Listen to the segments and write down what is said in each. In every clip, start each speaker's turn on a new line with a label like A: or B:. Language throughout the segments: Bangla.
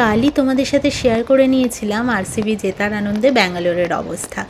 A: কালই তোমাদের সাথে শেয়ার করে নিয়েছিলাম আরসিবি জেতার আনন্দে ব্যাঙ্গালোরের অবস্থা।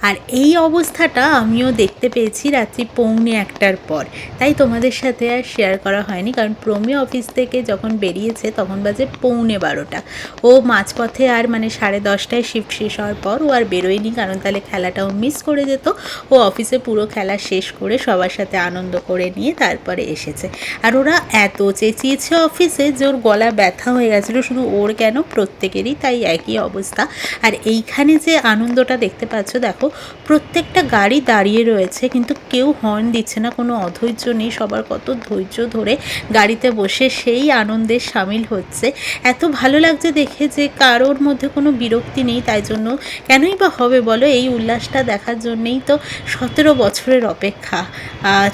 A: আর এই অবস্থাটা আমিও দেখতে পেয়েছি রাত্রি 1:45টার পর। তাই তোমাদের সাথে আর শেয়ার করা হয়নি, কারণ প্রমি অফিস থেকে যখন বেরিয়েছে তখন বাজে 12:15। ও মাঝপথে আর মানে 10:30টায় শিফট শেষ হওয়ার পর ও আর বেরোয়নি, কারণ তাহলে খেলাটাও মিস করে যেত। ও অফিসে পুরো খেলা শেষ করে সবার সাথে আনন্দ করে নিয়ে তারপরে এসেছে। আর ওরা এত চেঁচিয়েছে অফিসে যে ওর গলা ব্যথা হয়ে গেছিলো, শুধু ওর কেন, প্রত্যেকেরই তাই একই অবস্থা। আর এইখানে যে আনন্দটা দেখতে পাচ্ছ, দেখো প্রত্যেকটা গাড়ি দাঁড়িয়ে রয়েছে কিন্তু কেউ হর্ন দিচ্ছে না, কোনো অধৈর্য নেই, সবার কত ধৈর্য ধরে গাড়িতে বসে সেই আনন্দে সামিল হচ্ছে। এত ভালো লাগছে দেখে যে কারোর মধ্যে কোনো বিরক্তি নেই। তাই জন্য কেনই বা হবে বলো, এই উল্লাসটা দেখার জন্যেই তো 17 বছরের অপেক্ষা।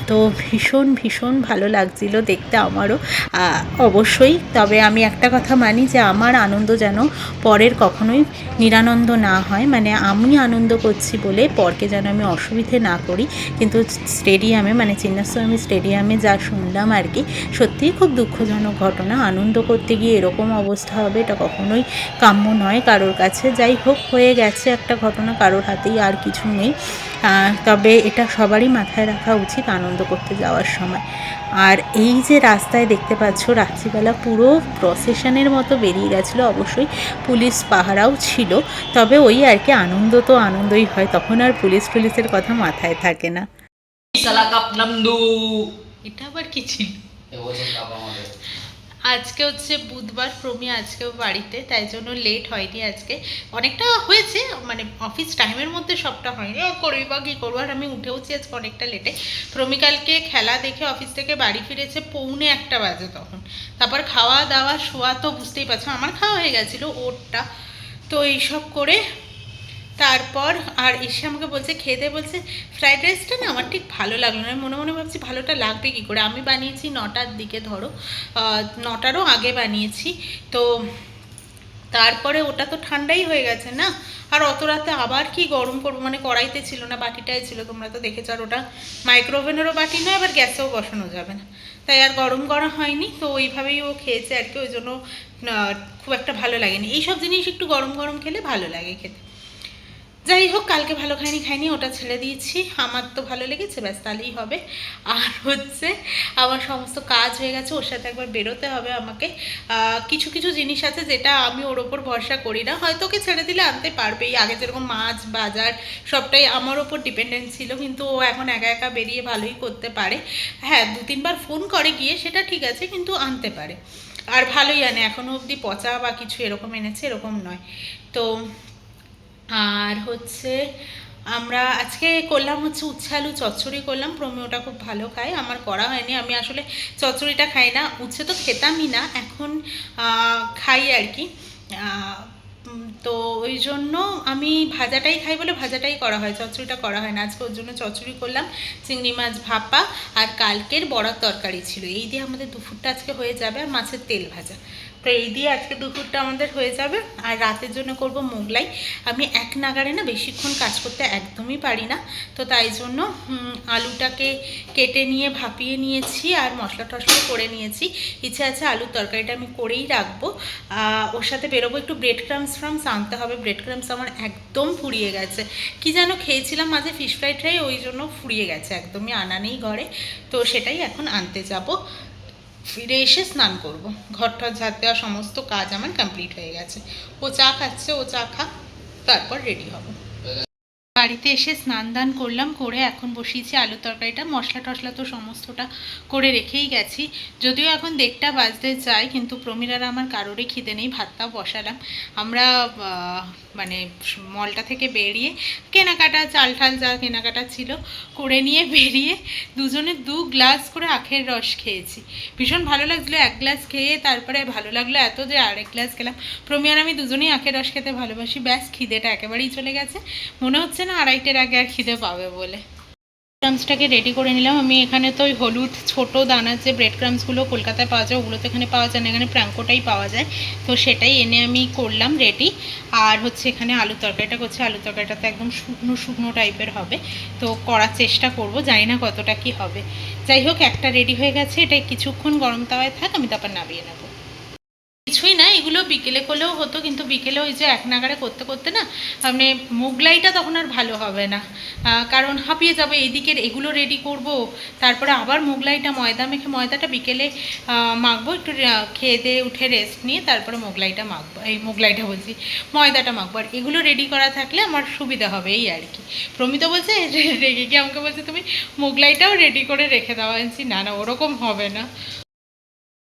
A: তো ভীষণ ভীষণ ভালো লাগছিল দেখতে আমারও, অবশ্যই। তবে আমি একটা কথা মানি যে আমার আনন্দ যেন পরের কখনোই নিরানন্দ না হয়, মানে আমি আনন্দ করছি বলে পরকে যেন আমি অসুবিধে না করি। কিন্তু স্টেডিয়ামে, মানে চিন্নাস্বামী স্টেডিয়ামে যা শুনলাম আর কি, সত্যিই খুব দুঃখজনক ঘটনা। আনন্দ করতে গিয়ে এরকম অবস্থা হবে এটা কখনোই কাম্য নয় কারোর কাছে। যাই হোক, হয়ে গেছে একটা ঘটনা, কারোর হাতেই আর কিছু নেই। তবে এটা সবারই মাথায় রাখা উচিত আনন্দ করতে যাওয়ার সময়। আর এই যে রাস্তায় দেখতে পাচ্ছ রাত্রিবেলা পুরো প্রসেশনের মতো বেরিয়ে গেছিলো, অবশ্যই পুলিশ পাহারাও ছিল। তবে ওই আর কি, আনন্দ তো আনন্দই হয়, তখন আর পুলিশের কথা মাথায় থাকে না। এটা আবার কি ছিল? আজকে হচ্ছে বুধবার, প্রমি আজকেও বাড়িতে, তাই জন্য লেট হয়নি আজকে। অনেকটা হয়েছে, মানে অফিস টাইমের মধ্যে সবটা হয়নি, করবি বা কী করবো। আর আমি উঠেওছি আজকে অনেকটা লেটে। প্রমি কালকে খেলা দেখে অফিস থেকে বাড়ি ফিরেছে 1:45 বাজে তখন। তারপর খাওয়া দাওয়া শোয়া তো বুঝতেই পারছো, আমার খাওয়া হয়ে গেছিলো, ওরটা তো এইসব করে তারপর আর এসে আমাকে বলছে, খেতে বলছে ফ্রাইড রাইসটা না আমার ঠিক ভালো লাগলো না। মনে মনে ভাবছি ভালোটা লাগবে কী করে, আমি বানিয়েছি 9টার দিকে, ধরো 9টারও আগে বানিয়েছি। তো তারপরে ওটা তো ঠান্ডাই হয়ে গেছে না, আর অত রাতে আবার কি গরম করবো, মানে কড়াইতে ছিল না, বাটিটাই ছিল, তোমরা তো দেখেছো। আর ওটা মাইক্রোওভেনেরও বাটি নয়, আবার গ্যাসেও বসানো যাবে না, তাই আর গরম করা হয়নি। তো ওইভাবেই ও খেয়েছে আর কি, ওই জন্য খুব একটা ভালো লাগেনি। এইসব জিনিস একটু গরম গরম খেলে ভালো লাগে খেতে। যাই হোক, কালকে ভালো খাইনি, ওটা ছেড়ে দিয়েছি। আমার তো ভালো লেগেছে, ব্যাস তাহলেই হবে। আর হচ্ছে আমার সমস্ত কাজ হয়ে গেছে, ওর সাথে একবার বেরোতে হবে আমাকে। কিছু কিছু জিনিস আছে যেটা আমি ওর ওপর ভরসা করি না, হয়তো ওকে ছেড়ে দিলে আনতে পারবে। এই আগে যেরকম মাছ বাজার সবটাই আমার ওপর ডিপেন্ডেন্ট ছিল, কিন্তু ও এখন একা একা বেরিয়ে ভালোই করতে পারে। হ্যাঁ, 2-3বার ফোন করে গিয়ে, সেটা ঠিক আছে, কিন্তু আনতে পারে, আর ভালোই আনে। এখনও অবধি পচা বা কিছু এরকম এনেছে এরকম নয়। তো আর হচ্ছে আমরা আজকে করলাম হচ্ছে উচ্ছে আলু চচ্চড়ি করলাম। প্রমি ওটা খুব ভালো খায়, আমার করা হয়নি। আমি আসলে চচ্চড়িটা খাই না, উচ্ছে তো খেতামই না, এখন খাই আর কি। তো ওই জন্য আমি ভাজাটাই খাই বলে ভাজাটাই করা হয়, চচ্চড়িটা করা হয় না। আজকে ওর জন্য চচ্চড়ি করলাম, চিংড়ি মাছ ভাপা আর কালকের বড়ার তরকারি ছিল। এই দিয়ে আমাদের দুপুরটা আজকে হয়ে যাবে, আর মাছের তেল ভাজা। তো এই দিয়ে আজকে দুপুরটা আমাদের হয়ে যাবে। আর রাতের জন্য করব মোগলাই। আমি এক নাগাড়ে না বেশিক্ষণ কাজ করতে একদমই পারি না, তো তাই জন্য আলুটাকে কেটে নিয়ে ভাপিয়ে নিয়েছি আর মশলা টশলা করে নিয়েছি। ইচ্ছে আছে আলুর তরকারিটা আমি করেই রাখবো। ওর সাথে বেরোবো, একটু ব্রেড ক্রামস আনতে হবে। ব্রেড ক্রামস আমার একদম ফুরিয়ে গেছে, কি যেন খেয়েছিলাম মাঝে ফিশ ফ্রাই ট্রাই, ওই জন্য ফুরিয়ে গেছে, একদমই আনা নেই ঘরে। তো সেটাই এখন আনতে যাব। ফিরে এসে স্নান করব, ঘরটা ঝাড় দেওয়া সমস্ত কাজ আমার কমপ্লিট হয়ে গেছে। ও চা খাচ্ছে, ও চা খা, তারপর রেডি হব। বাড়িতে এসে স্নান দান করলাম, করে এখন বসিয়েছি আলুর তরকারিটা। মশলা টশলা তো সমস্তটা করে রেখেই গেছি, যদিও এখন 1:30 বাজতে চাই, কিন্তু প্রমিলার আমার কারোরই খিদে নেই। ভাতটাও বসালাম। আমরা মানে মলটা থেকে বেরিয়ে কেনাকাটা, চাল ঠাল যা কেনাকাটা ছিল করে নিয়ে বেরিয়ে দুজনে 2 গ্লাস করে আখের রস খেয়েছি। ভীষণ ভালো লাগছিলো। 1 গ্লাস খেয়ে তারপরে ভালো লাগলো এত যে আরেক গ্লাস খেলাম। প্রমি আর আমি দুজনেই আখের রস খেতে ভালোবাসি। ব্যাস, খিদেটা একেবারেই চলে গেছে, মনে হচ্ছে না 2:30-এর আগে আর খিদে পাবে বলে। ক্রামসটাকে রেডি করে নিলাম আমি। এখানে তো ওই হলুদ ছোট দানার যে ব্রেড ক্রামসগুলো কলকাতায় পাওয়া যায়, ওগুলো তো এখানে পাওয়া যায় না, এখানে প্র্যাঙ্কোটাই পাওয়া যায়। তো সেটাই এনে আমি করলাম রেডি। আর হচ্ছে এখানে আলুর তরকারিটা করছি। আলুর তরকারিটা তো একদম শুকনো শুকনো টাইপের হবে, তো করার চেষ্টা করব, জানি না কতটা কি হবে। যাই হোক, একটা রেডি হয়ে গেছে, এটা কিছুক্ষণ গরম তাওয়ায় থাক, আমি তারপর নামিয়ে নেব। কিছুই না, এগুলো বিকেলে করলেও হতো, কিন্তু বিকেলে ওই যে এক নাগাড়ে করতে করতে না মানে মোগলাইটা তখন আর ভালো হবে না, কারণ হাঁপিয়ে যাবে, এইদিকের এগুলো রেডি করব, তারপরে আবার মোগলাইটা ময়দা মেখে, ময়দাটা বিকেলে মাখবো, একটু খেয়ে দিয়ে উঠে রেস্ট নিয়ে তারপরে মোগলাইটা মাখবো, এই মোগলাইটা বলছি ময়দাটা মাখবো, আর এগুলো রেডি করা থাকলে আমার সুবিধা হবে এই আর কি। প্রমিত বলছে রেগে গিয়ে আমাকে বলছে তুমি মোগলাইটাও রেডি করে রেখে দেওয়া, আনছি না না ওরকম হবে না।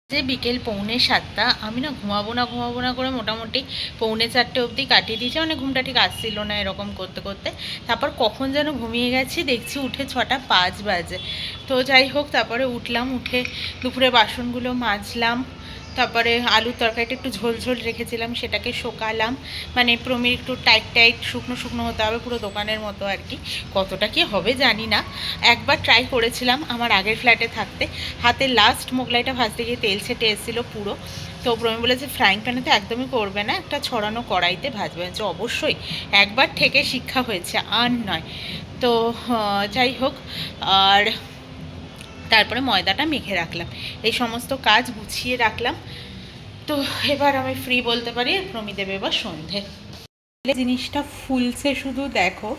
A: যে বিকেল 6:45, আমি না ঘুমাবো না করে মোটামুটি 3:45 অবধি কাটিয়ে দিয়েছি, মানে ঘুমটা ঠিক আসছিল না এরকম করতে করতে, তারপর কখন যেন ঘুমিয়ে গেছি, দেখছি উঠে 6:05 বাজে। তো যাই হোক, তারপরে উঠলাম, উঠে দুপুরে বাসনগুলো মাজলাম, তারপরে আলুর তরকারিটা একটু ঝোল ঝোল রেখেছিলাম সেটাকে শোকালাম, মানে প্রমির একটু টাইট টাইট শুকনো শুকনো হতে হবে, পুরো দোকানের মতো আর কি, কতটা কি হবে জানি না। একবার ট্রাই করেছিলাম আমার আগের ফ্ল্যাটে থাকতে, হাতে লাস্ট মোগলাইটা ভাজতে গিয়ে তেল ছেটে এসেছিলো পুরো। তো প্রমি বলেছে ফ্রাইং প্যানে তো একদমই করবে না, একটা ছড়ানো কড়াইতে ভাজবে, যে অবশ্যই একবার থেকে শিক্ষা হয়েছে আর নয়। তো যাই হোক, আর তারপরে ময়দাটা মেখে রাখলাম, এই সমস্ত কাজ গুছিয়ে রাখলাম। তো এবার আমি ফ্রি বলতে পারি, প্রমি দেবে এবার সন্ধে। জিনিসটা ফুলছে শুধু দেখো,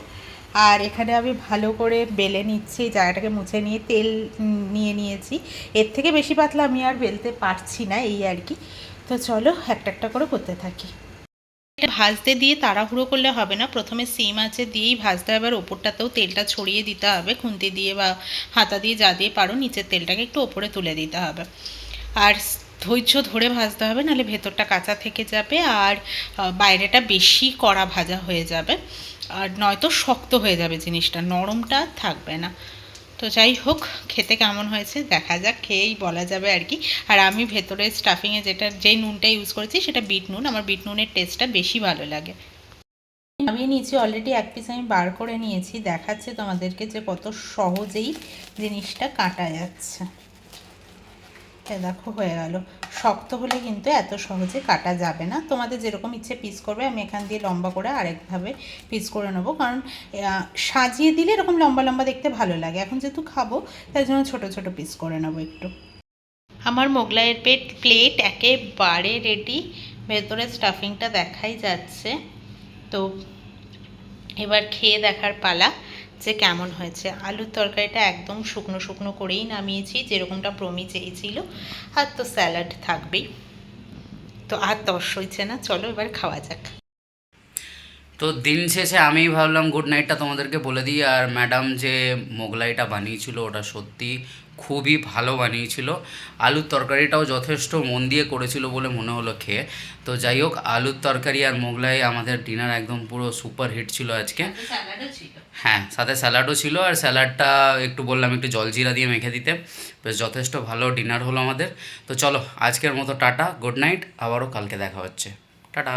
A: আর এখানে আমি ভালো করে বেলে নিচ্ছি, এই জায়গাটাকে মুছে নিয়ে তেল নিয়ে নিয়েছি, এর থেকে বেশি পাতলা আমি আর বেলতে পারছি না এই আর কি। তো চলো একটা একটা করে করতে থাকি। ভাজতে দিয়ে তাড়াহুড়ো করলে হবে না, প্রথমে সিম আঁচে দিয়েই ভাজতে হবে, আর ওপরটাতেও তেলটা ছড়িয়ে দিতে হবে, খুন্তি দিয়ে বা হাতা দিয়ে যা দিয়ে পারো নিচের তেলটাকে একটু ওপরে তুলে দিতে হবে, আর ধৈর্য ধরে ভাজতে হবে, নাহলে ভেতরটা কাঁচা থেকে যাবে আর বাইরেটা বেশি কড়া ভাজা হয়ে যাবে, আর নয়তো শক্ত হয়ে যাবে জিনিসটা, নরমটা থাকবে না। তো যাই হোক, খেতে কেমন হয়েছে দেখা যাক, খেয়েই বলা যাবে আর কি। আর আমি ভেতরে স্টাফিংয়ে যেই নুনটা ইউজ করেছি সেটা বিট নুন, আমার বিট নুনের টেস্টটা বেশি ভালো লাগে। আমি নিচে অলরেডি এক পিস আমি বার করে নিয়েছি, দেখাচ্ছে তোমাদেরকে যে কত সহজেই জিনিসটা কাটা যাচ্ছে। দেখো হয়ে গেল, শক্ত হলে কিন্তু এত সহজে কাটা যাবে না, তোমাদের যেরকম ইচ্ছে পিস করবে, আমি এখান দিয়ে লম্বা করে আরেকভাবে পিস করে নেবো, কারণ সাজিয়ে দিলে এরকম লম্বা লম্বা দেখতে ভালো লাগে, এখন যেহেতু খাবো তাই জন্য ছোটো ছোটো পিস করে নেবো একটু। আমার মোগলাইয়ের প্লেট একেবারে রেডি, ভেতরে স্টাফিংটা দেখাই যাচ্ছে। তো এবার খেয়ে দেখার পালা যে কেমন হয়েছে। আলুর তরকারিটা একদম শুকনো শুকনো করেই নামিয়েছি, যেরকমটা প্রমি চেয়েছিল, আর তো স্যালাড থাকবেই, তো আর তস হয়েছে না, চলো এবার খাওয়া যাক।
B: তো দিন শেষে আমি ভাবলাম গুড নাইটটা তোমাদেরকে বলে দিই। আর ম্যাডাম যে মোগলাইটা বানিয়েছিল ওটা সত্যি খুবই ভালো বানিয়েছিল, আলুর তরকারিটাও যথেষ্ট মন দিয়ে করেছিল বলে মনে হলো খেয়ে। তো যাই হোক, আলুর তরকারি আর মোগলাই আমাদের ডিনার একদম পুরো সুপার হিট ছিল আজকে। হ্যাঁ, সাথে স্যালাডও ছিল, আর স্যালাডটা একটু বললাম একটু জলজিরা দিয়ে মেখে দিতে, বেশ যথেষ্ট ভালো ডিনার হলো আমাদের। তো চলো আজকের মতো টাটা, গুড নাইট, আবারও কালকে দেখা হচ্ছে, টাটা।